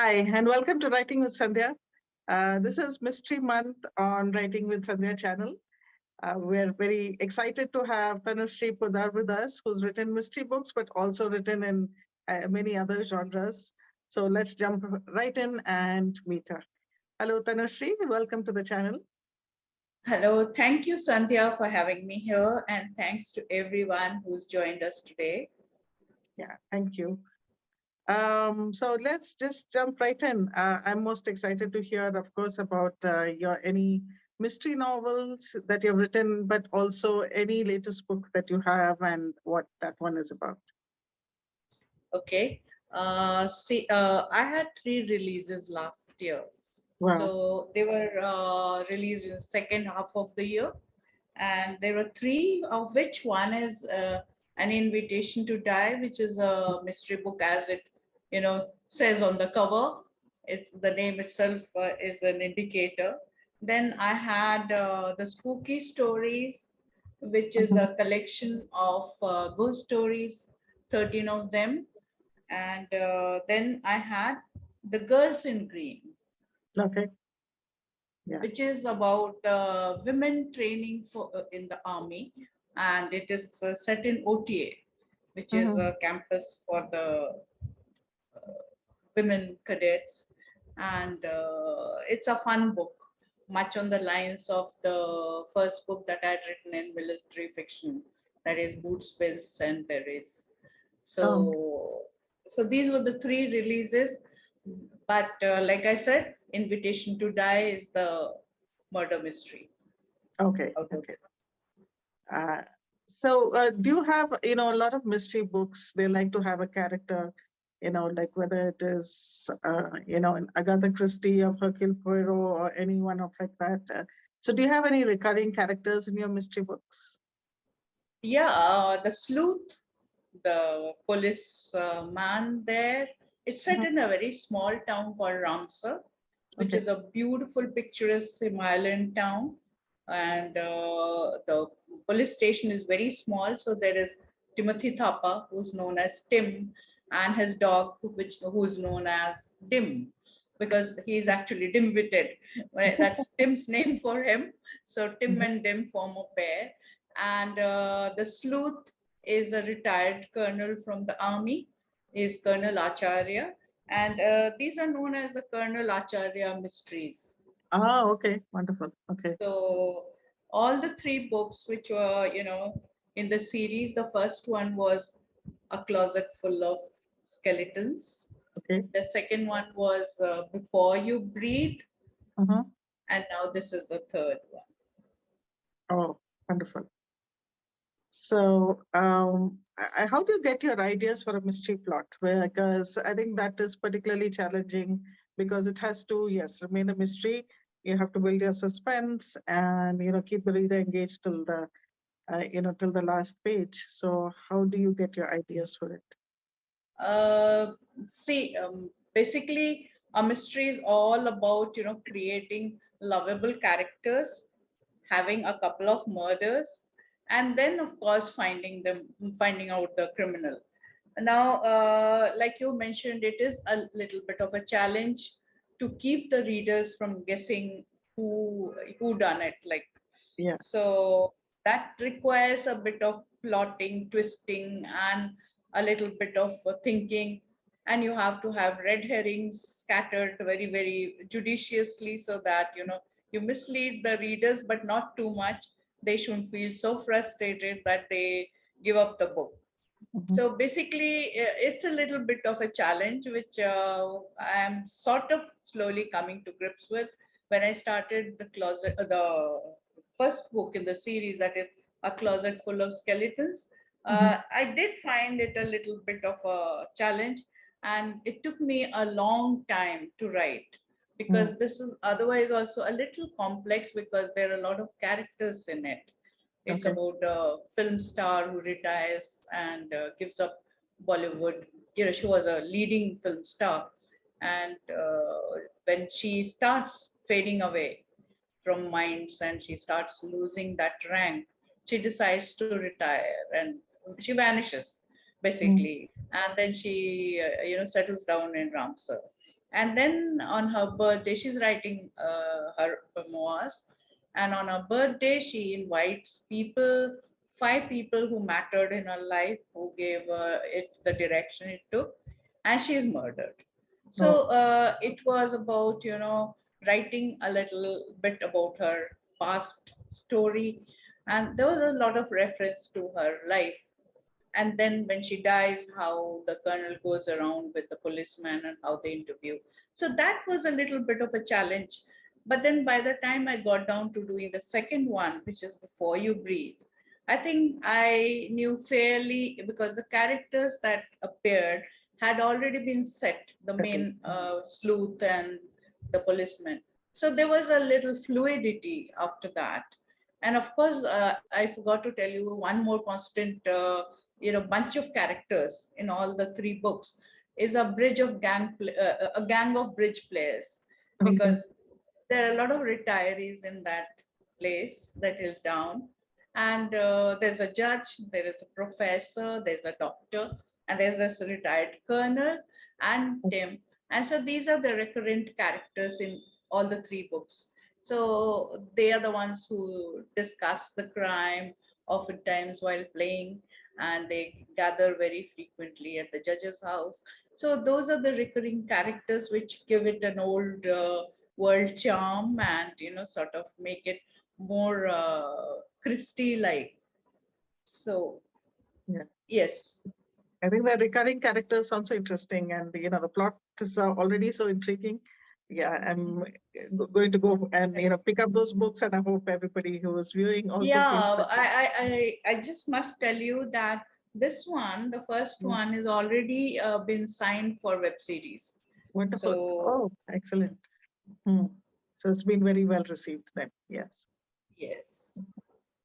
Hi, and welcome to Writing with Sandhya. This is Mystery Month on Writing with Sandhya channel. We're very excited to have Tanushree Podder with us, who's written mystery books, but also written in many other genres. So let's jump right in and meet her. Hello, Tanushree. Welcome to the channel. Hello, thank you, Sandhya, for having me here, and thanks to everyone who's joined us today. Yeah, thank you. So let's just jump right in. I'm most excited to hear, of course, about your any mystery novels that you've written, but also any latest book that you have and what that one is about. Okay. I had three releases last year. Wow. So they were released in the second half of the year. And there were three, of which one is An Invitation to Die, which is a mystery book, as it says on the cover. It's the name itself is an indicator. Then I had the Spooky Stories, which is Mhm. a collection of ghost stories, 13 of them. And then I had The Girls in Green, Okay. Yeah. which is about women training for in the army, and it is set in OTA, which is Mhm. a campus for the women cadets, and it's a fun book, much on the lines of the first book that I'd written in military fiction, that is Boots, Belts, and Berets. Oh, So these were the three releases, but like I said, Invitation to Die is the murder mystery okay. out of Okay. Uh, so, do you have, a lot of mystery books? They like to have a character, like whether it is, an Agatha Christie of Hercule Poirot or anyone of like that. So, do you have any recurring characters in your mystery books? Yeah, the sleuth, the police man there. It's set Mhm. in a very small town called Ramsar, which Okay. is a beautiful, picturesque Himalayan town. And the police station is very small. So there is Timothy Thapa, who's known as Tim, and his dog, who's known as Dim, because he's actually dim-witted. Well, that's Tim's name for him. So Tim Mhm. and Dim form a pair. And the sleuth is a retired colonel from the army, is Colonel Acharya. And these are known as the Colonel Acharya mysteries. Ah, okay. Wonderful. Okay. So all the three books which were, in the series, the first one was A Closet Full of Skeletons. Okay. The second one was Before You Breathe. Uh-huh. And now this is the third one. Oh, wonderful. So, how do you get your ideas for a mystery plot? Because I think that is particularly challenging because it has to, yes, remain a mystery. You have to build your suspense and keep the reader engaged till the last page. So, how do you get your ideas for it? Uh, Basically, a mystery is all about creating lovable characters, having a couple of murders, and then of course finding out the criminal. Now, like you mentioned, it is a little bit of a challenge to keep the readers from guessing who done it. Like, Yeah. so that requires a bit of plotting, twisting, and a little bit of thinking. And you have to have red herrings scattered very, very judiciously so that you mislead the readers, but not too much. They shouldn't feel so frustrated that they give up the book. Mhm. So basically, it's a little bit of a challenge, which I am sort of slowly coming to grips with. When I started the first book in the series, that is A Closet Full of Skeletons, Mhm. I did find it a little bit of a challenge, and it took me a long time to write Mm. because this is otherwise also a little complex because there are a lot of characters in it. It's Okay. about a film star who retires and gives up Bollywood. She was a leading film star. And when she starts fading away from minds and she starts losing that rank, she decides to retire and she vanishes Mm. basically. And then she, settles down in Ramsar. And then on her birthday, she's writing her memoirs. And on her birthday, she invites people, 5 people who mattered in her life, who gave it the direction it took, and she is murdered. Oh, So it was about, writing a little bit about her past story. And there was a lot of reference to her life. And then when she dies, how the colonel goes around with the policeman and how they interview. So that was a little bit of a challenge. But then by the time I got down to doing the second one, which is Before You Breathe, I think I knew fairly, because the characters that appeared had already been set, the settled. main sleuth and the policeman. So there was a little fluidity after that. And of course, I forgot to tell you one more constant, bunch of characters in all the 3 books is a gang of bridge players, Okay. because there are a lot of retirees in that place, that hill town. And there's a judge, there is a professor, there's a doctor, and there's this retired colonel and Tim. And so these are the recurrent characters in all the 3 books. So they are the ones who discuss the crime oftentimes while playing, and they gather very frequently at the judge's house. So those are the recurring characters which give it an old world charm, and sort of make it more Christie like. So Yeah. yes. I think the recurring characters sound so interesting, and the plot is already so intriguing. Yeah, I'm going to go and pick up those books, and I hope everybody who is viewing also feels Yeah, that way. I just must tell you that this one, the first Mm. one, is already been signed for web series. Wonderful. So Oh, excellent. Hmm. So it's been very well received then. Yes. yes.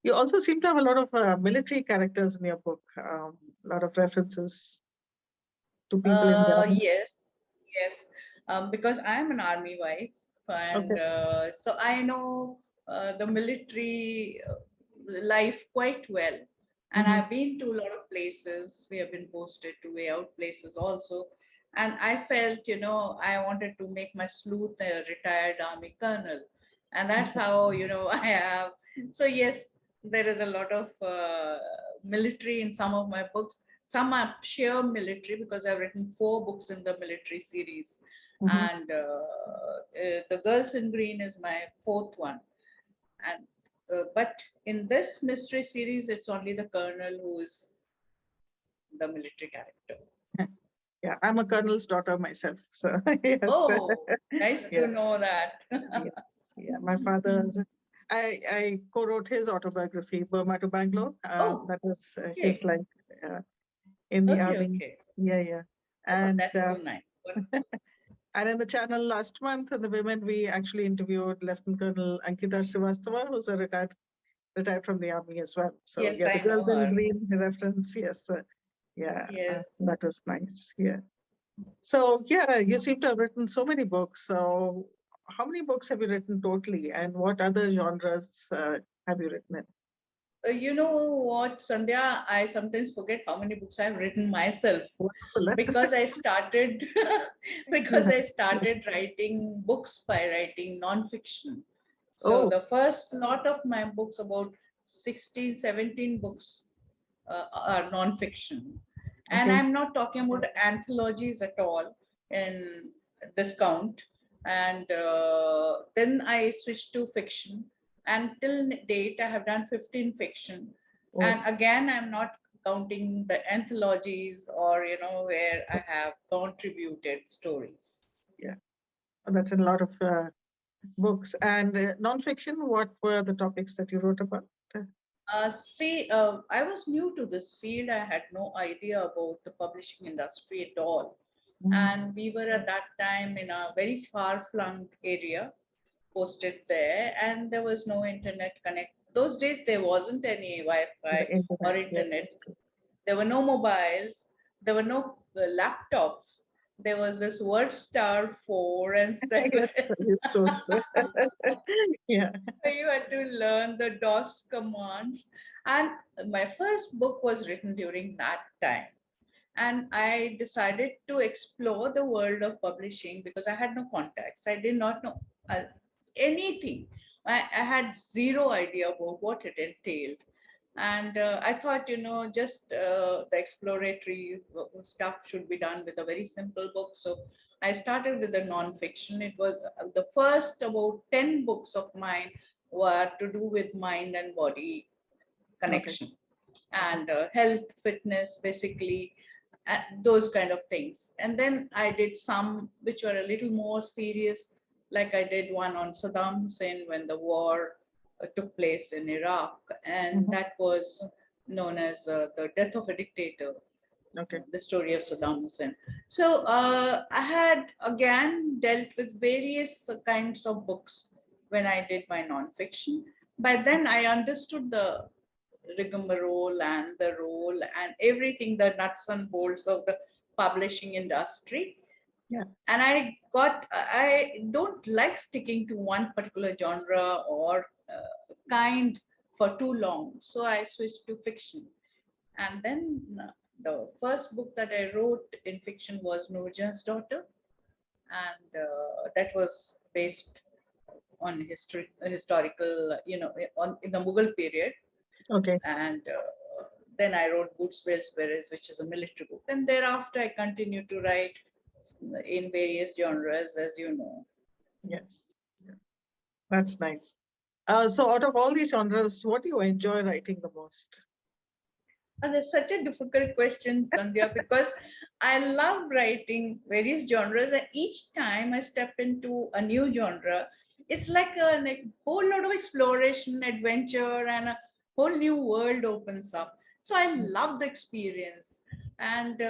You also seem to have a lot of military characters in your book. A lot of references to people in the army. Yes, yes. Because I am an army wife, Okay. and so I know the military life quite well. And Hmm. I've been to a lot of places. We have been posted to way out places also. And I felt, I wanted to make my sleuth a retired army colonel. And that's how, I have. So, yes, there is a lot of military in some of my books. Some are sheer military, because I've written 4 books in the military series. Hmm. And The Girls in Green is my 4th one. And but in this mystery series, it's only the colonel who is the military character. Yeah, I'm a colonel's daughter myself. So yes. Oh, nice Yeah. to know that. Yes. Yeah. My father, I co-wrote his autobiography, Burma to Bangalore. Oh, That was his okay. life uh, in the Okay, army. okay. Yeah, yeah. Oh, And that's so nice. Wonderful. and in the channel last month, in the women, we actually interviewed Lieutenant Colonel Ankita Srivastava, who's a retired from the army as well. So Yes, yeah, the I girls know in her. green reference, yes, yeah, that Yes. was nice. Yeah. So yeah, you seem to have written so many books. So how many books have you written totally, and what other genres have you written in? You know what, Sandhya? I sometimes forget how many books I've written myself, Wonderful. That's because I started because yeah. I started writing books by writing nonfiction. So Oh, the first lot of my books, about 16, 17 books, are nonfiction. And okay. I'm not talking about anthologies at all in this count. And then I switched to fiction. And till date, I have done 15 fiction. Oh, And again, I'm not counting the anthologies, or, where I have contributed stories. yeah. That's a lot of books. And nonfiction, what were the topics that you wrote about? See, I was new to this field. I had no idea about the publishing industry at all. Mhm. And we were at that time in a very far-flung area, posted there, and there was no internet connect. Those days, there wasn't any The Wi-Fi or internet, yeah, internet. that's true. There were no mobiles. There were no laptops. There was this word star 4 and 7. Yes, East Coast. Yeah. You had to learn the DOS commands. And my first book was written during that time. And I decided to explore the world of publishing because I had no contacts. I did not know anything. I had zero idea about what it entailed. And I thought, just the exploratory stuff should be done with a very simple book. So I started with the non-fiction. It was the first about 10 books of mine were to do with mind and body Okay. connection and health, fitness, basically, those kind of things. And then I did some which were a little more serious, like I did one on Saddam Hussein when the war took place in Iraq, and Mhm. that was known as the death of a dictator, Okay. the story of Saddam Hussein. So I had again dealt with various kinds of books when I did my nonfiction. By then, I understood the rigmarole and the role and everything, the nuts and bolts of the publishing industry. Yeah. And I don't like sticking to one particular genre or kind for too long. So I switched to fiction. And then the first book that I wrote in fiction was Nurjahan's Daughter. And that was based on historical, in the Mughal period. Okay. And then I wrote Belts Berets, which is a military book. And thereafter, I continued to write in various genres, as you know. Yes. Yeah. That's nice. So out of all these genres, what do you enjoy writing the most? And that's such a difficult question, Sandhya, because I love writing various genres, and each time I step into a new genre, it's like a whole lot of exploration, adventure, and a whole new world opens up. So I love the experience. And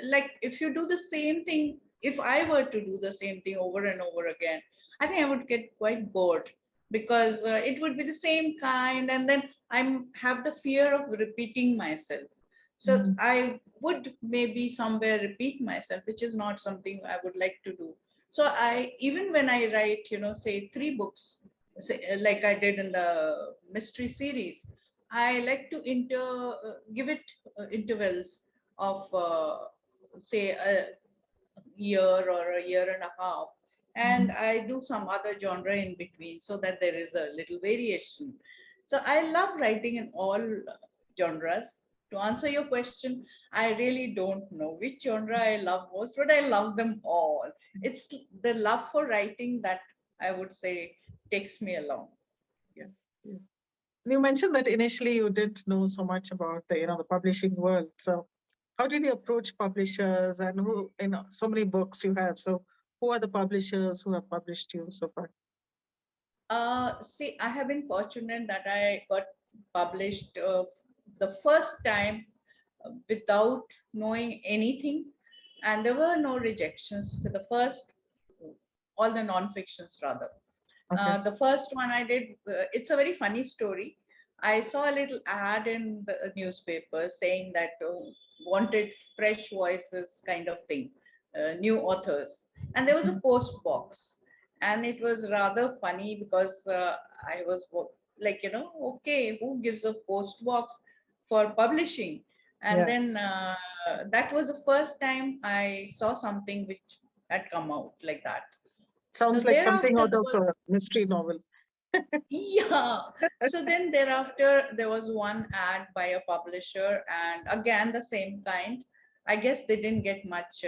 like if you do the same thing, if I were to do the same thing over and over again, I think I would get quite bored because it would be the same kind, and then I'm have the fear of repeating myself. So Mhm. I would maybe somewhere repeat myself, which is not something I would like to do. So I even when I write, say 3 books, say, like I did in the mystery series, I like to give it intervals of say a year or a year and a half, and Mhm. I do some other genre in between so that there is a little variation. So I love writing in all genres. To answer your question, I really don't know which genre I love most, but I love them all. It's the love for writing that I would say takes me along. Yes. Yes. You mentioned that initially you didn't know so much about the publishing world. So how did you approach publishers and who, so many books you have? So who are the publishers who have published you so far? See, I have been fortunate that I got published the first time without knowing anything, and there were no rejections for the first, all the non-fictions rather. Okay. The first one I did, it's a very funny story. I saw a little ad in the newspaper saying that wanted fresh voices kind of thing, new authors. And there was a Mhm. post box. And it was rather funny because I was like, okay, who gives a post box for publishing? And Yeah. then that was the first time I saw something which had come out like that. So Sounds like something thereafter, out there of was a mystery novel. yeah. So then thereafter, there was one ad by a publisher, and again the same kind. I guess they didn't get much,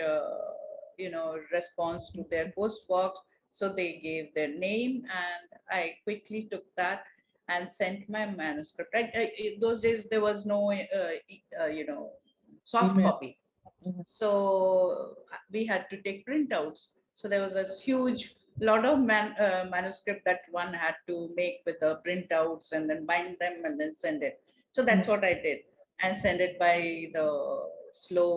response to their post box, so they gave their name, and I quickly took that and sent my manuscript. In those days, there was no, soft Email. copy, Mhm. so we had to take printouts. So there was a huge lot of manuscript that one had to make with the printouts and then bind them and then send it. So that's Mhm. what I did, and send it by the slow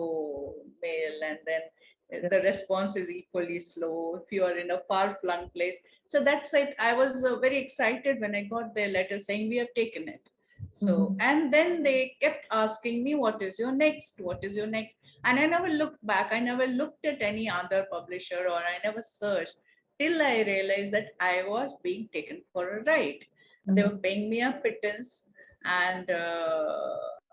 mail, and then Yeah. the response is equally slow if you are in a far flung place. So that's it. I was very excited when I got their letter saying we have taken it. So, Mhm. and then they kept asking me, what is your next? What is your next? And I never looked back. I never looked at any other publisher, or I never searched till I realized that I was being taken for a ride. They were Mhm. paying me a pittance, and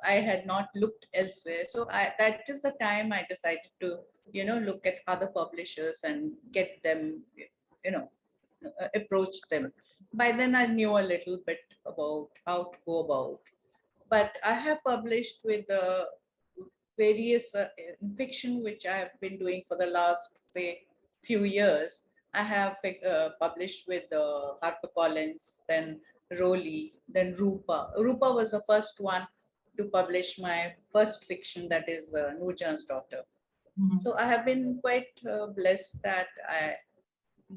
I had not looked elsewhere. So that is the time I decided to, look at other publishers and get them, you know, approach them. By then, I knew a little bit about how to go about. But I have published with various fiction, which I have been doing for the last, say, few years. I have published with HarperCollins, then Rowley, then Rupa. Rupa was the first one to publish my first fiction, that is Nurjan's Daughter. Mhm. So I have been quite blessed that I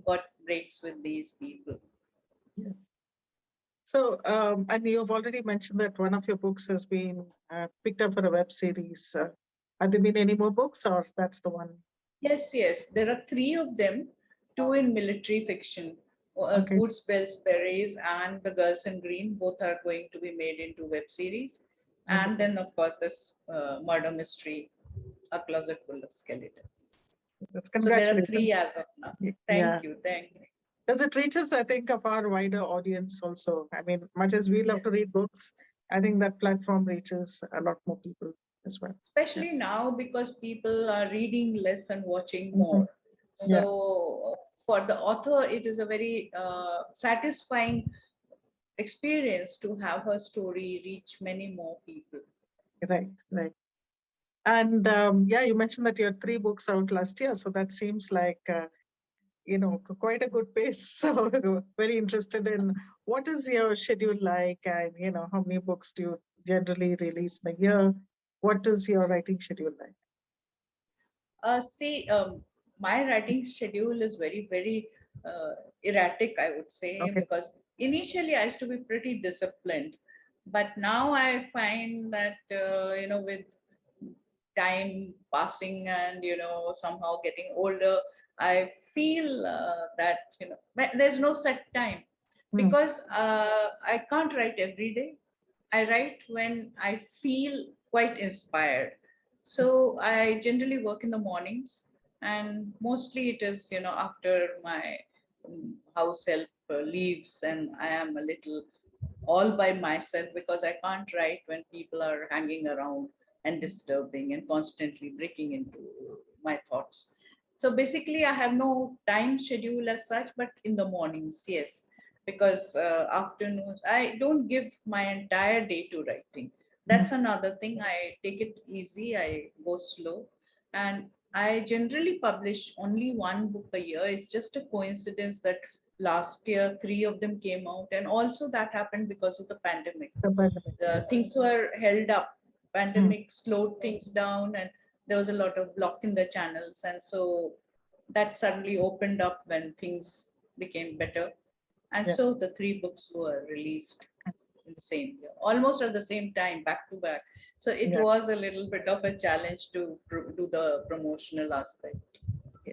got breaks with these people. Yes. So, and you've already mentioned that one of your books has been picked up for a web series. Have there been any more books, or that's the one? Yes, yes. There are three of them, two in military fiction. Okay. Belts Berets and The Girls in Green, both are going to be made into web series. And Wonderful. then, of course, this murder mystery, A Closet Full of Skeletons. That's So there are three congratulations. as of now. Yeah. Thank you. Thank you. Because it reaches, I think, a far wider audience also. I mean, much as we love to Yes. read books, I think that platform reaches a lot more people as well. Yeah. Especially now because people are reading less and watching Mhm. more. Yeah. So for the author, it is a very satisfying experience to have her story reach many more people. Right. Right. And yeah, you mentioned that you had three books out last year, so that seems like quite a good pace. So very interested in what is your schedule like, and how many books do you generally release in a year? What is your writing schedule like? See, my writing schedule is very, very uh, erratic, I would say, Okay. because initially I used to be pretty disciplined, but now I find that with time passing and somehow getting older, I feel that there's no set time, Hmm. because I can't write every day. I write when I feel quite inspired. So I generally work in the mornings, and mostly it is after my house help leaves, and I am a little all by myself, because I can't write when people are hanging around and disturbing and constantly breaking into my thoughts. So basically, I have no time schedule as such, but in the mornings, yes, because afternoons, I don't give my entire day to writing. Mhm. That's another thing. I take it easy, I go slow, and I generally publish only one book a year. It's just a coincidence that last year three of them came out, and also that happened because of the pandemic. The pandemic, yes. Things were held up. Hmm. Pandemic slowed things down, and there was a lot of block in the channels, and so that suddenly opened up when things became better, and Yeah. so the three books were released in the same year, almost at the same time, back to back. So it Yeah. was a little bit of a challenge to do the promotional aspect. Yeah.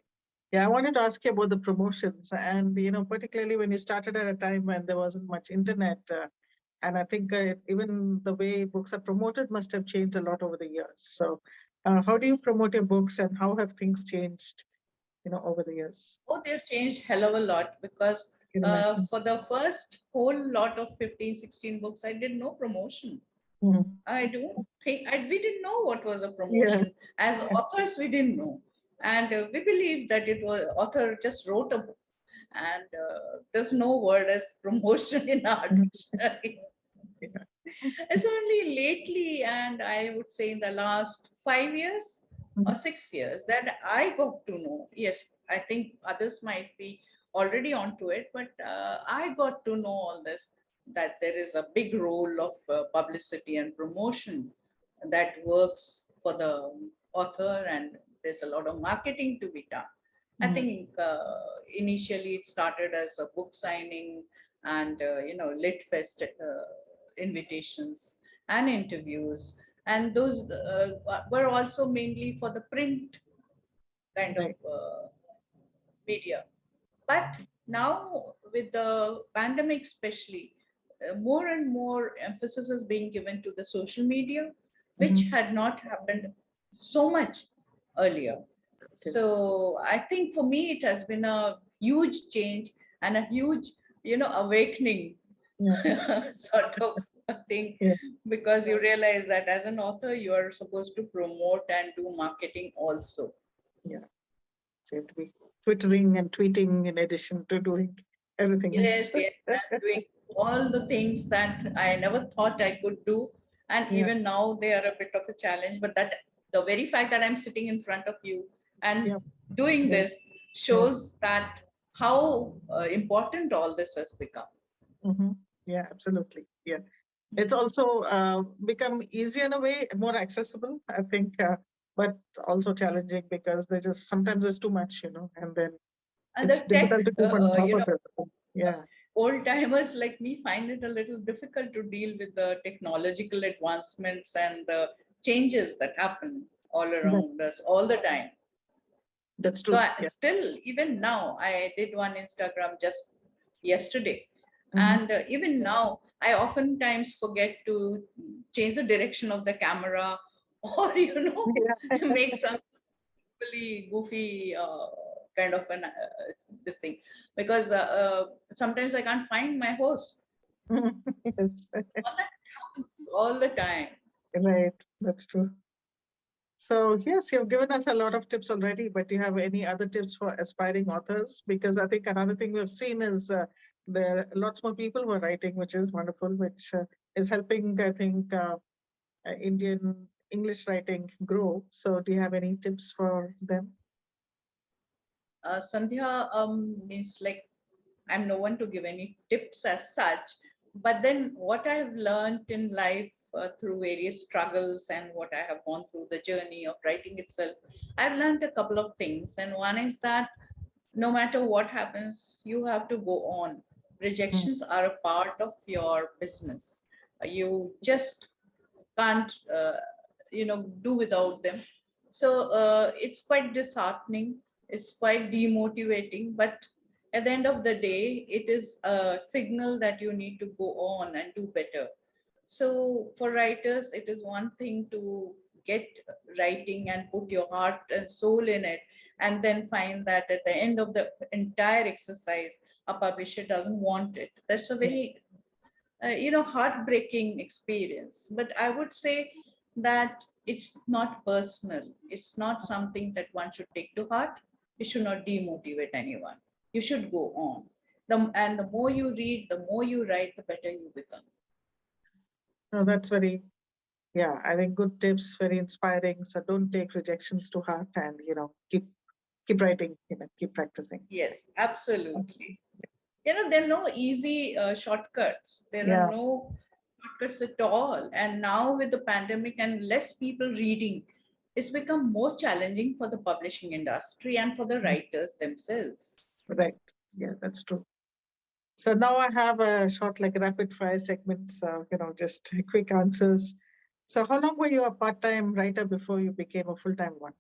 Yeah, I wanted to ask you about the promotions, and particularly when you started at a time when there wasn't much internet, and I think even the way books are promoted must have changed a lot over the years. So, how do you promote your books, and how have things changed, over the years? Oh, they've changed hell of a lot, because Can you imagine? for the first whole lot of 15, 16 books, I did no promotion. Mhm. I don't think we didn't know what was a Yeah. promotion. As authors, we didn't know. And we believed that it was author just wrote a book. And there's no word as promotion in our Mhm. dictionary. Yeah. It's only lately, and I would say in the last 5 years or Mhm. 6 years, that I got to know. Yes, I think others might be already onto it, but I got to know all this, that there is a big role of publicity and promotion that works for the author, and there's a lot of marketing to be done. I Mhm. think initially it started as a book signing and lit fest invitations and interviews, and those were also mainly for the print kind of Right. media. But now with the pandemic especially, more and more emphasis is being given to the social media, which Mhm. had not happened so much earlier. Okay. So I think for me it has been a huge change and a huge awakening Yeah. sort of. thing, Yes. because you realize that as an author, you are supposed to promote and do marketing also. Yeah. So you have to be twittering and tweeting in addition to doing everything else. Yes, yes, I'm doing all the things that I never thought I could do. And Yeah. even now they are a bit of a challenge. But that the very fact that I'm sitting in front of you and Yeah. doing Yeah. this Yeah. shows that how important all this has become. Hmm. Yeah, absolutely. Yeah. It's also become easier in a way, more accessible, I think, but also challenging because there's just sometimes there's too much, and then And it's the tech, difficult to keep on top of everything. Yeah. old timers like me find it a little difficult to deal with the technological advancements and the changes that happen all That, around us all the time. that's So true. I, Yeah. still, even now, I did one Instagram just yesterday. Hmm. And even now, I oftentimes forget to change the direction of the camera or, Yeah. make some really goofy kind of an this thing, because sometimes I can't find my host. Yes. All that happens all the time. Right. That's true. So, yes, you've given us a lot of tips already, but do you have any other tips for aspiring authors? Because I think another thing we've seen is there are lots more people who are writing, which is wonderful, which is helping, I think, Indian English writing grow. So, do you have any tips for them? Sandhya, means like I'm no one to give any tips as such, but then what I've learned in life through various struggles and what I have gone through the journey of writing itself, I've learned a couple of things. And one is that no matter what happens, you have to go on. Mm, Rejections are a part of your business. You just can't do without them. So it's quite disheartening, it's quite demotivating, but at the end of the day it is a signal that you need to go on and do better. So for writers, it is one thing to get writing and put your heart and soul in it, and then find that at the end of the entire exercise a publisher doesn't want it. That's a yeah. very heartbreaking experience. But I would say that it's not personal, it's not something that one should take to heart. You should not demotivate anyone, you should go on. And the more you read, the more you write, the better you become. No, that's very, yeah, I think good tips, very inspiring. So, don't take rejections to heart and, keep writing, keep practicing. Yes, Thank you. absolutely. There are no easy shortcuts, there are Yeah. no shortcuts at all. And now with the pandemic and less people reading, it's become more challenging for the publishing industry and for the Mm, writers themselves. right. Yeah, that's true. So now I have a short, like rapid fire segment. So, just quick answers. So, how long were you a part time writer before you became a full time one?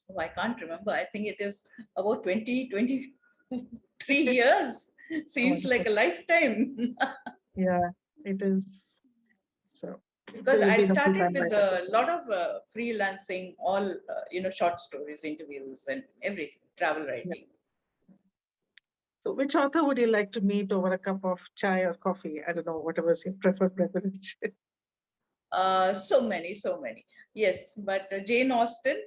Oh, I can't remember. I think it is about 23 years. Seems like Wonderful. a lifetime. Yeah, it is. So, so Because you've I been a full started time with writer for a so long. lot of freelancing, all, short stories, interviews, and everything, travel Yeah. writing. So, which author would you like to meet over a cup of chai or coffee? I don't know, whatever's your preferred beverage. So many, so many. Yes, but Jane Austen,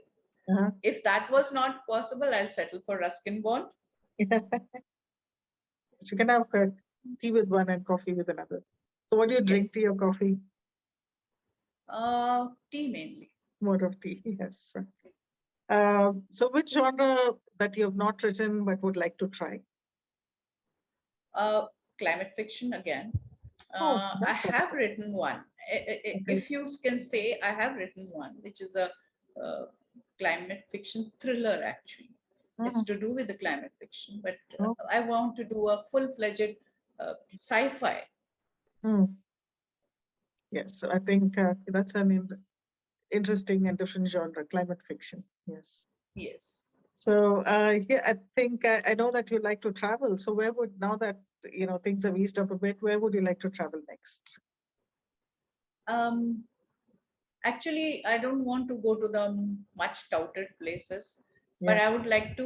Uh-huh. if that was not possible, I'll settle for Ruskin Bond. Yeah. So you can have tea with one and coffee with another. So, what do you drink, tea or Yes. coffee? Tea mainly. More of tea, yes. So, which genre that you have not written but would like to try? Uh, Climate fiction again. Oh, I that's have wonderful. written one. Okay. If you can say, I have written one, which is a uh, climate fiction thriller, actually. It's Mhm. to do with the climate fiction, but Oh, I want to do a full fledged sci fi. mm. Yes, so I think that's an interesting and different genre, climate fiction. Yes. Yes. So yeah, I think I know that you like to travel. So where would now that things have eased up a bit, where would you like to travel next? Um, Actually, I don't want to go to the much touted places, but Yeah. I would like to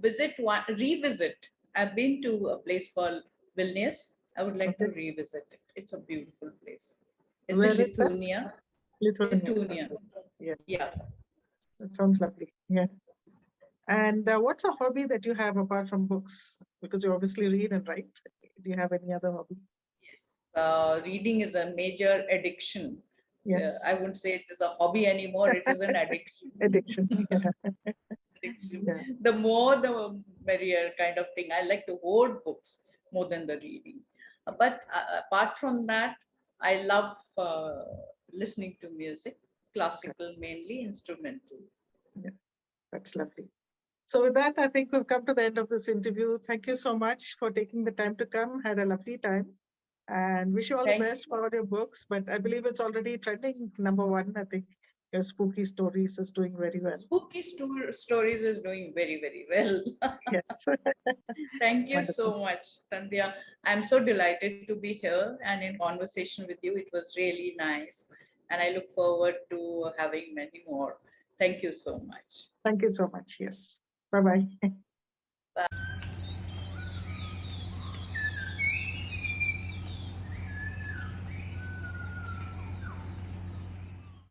revisit. I've been to a place called Vilnius. I would like to Okay. revisit it. It's a beautiful place. It's in Where is that? Lithuania. Lithuania. Lithuania. Okay. Yes, Yeah. that sounds lovely. Yeah. And what's a hobby that you have apart from books? Because you obviously read and write. Do you have any other hobby? Yes. Reading is a major addiction. Yes. I wouldn't say it is a hobby anymore. It is an addiction. Addiction. Yeah. Addiction. Yeah. The more, the merrier kind of thing. I like to hoard books more than the reading. But apart from that, I love listening to music, Okay. classical mainly, instrumental. Yeah. That's lovely. So with that, I think we've come to the end of this interview. Thank you so much for taking the time to come. Had a lovely time. And wish you all the Thank best for all your books. But I believe it's already trending #1. I think your spooky stories is doing very well. Spooky Stories is doing very, very well. Yes. Thank you Wonderful. so much, Sandhya. I'm so delighted to be here and in conversation with you. It was really nice. And I look forward to having many more. Thank you so much. Thank you so much. Yes. Bye bye.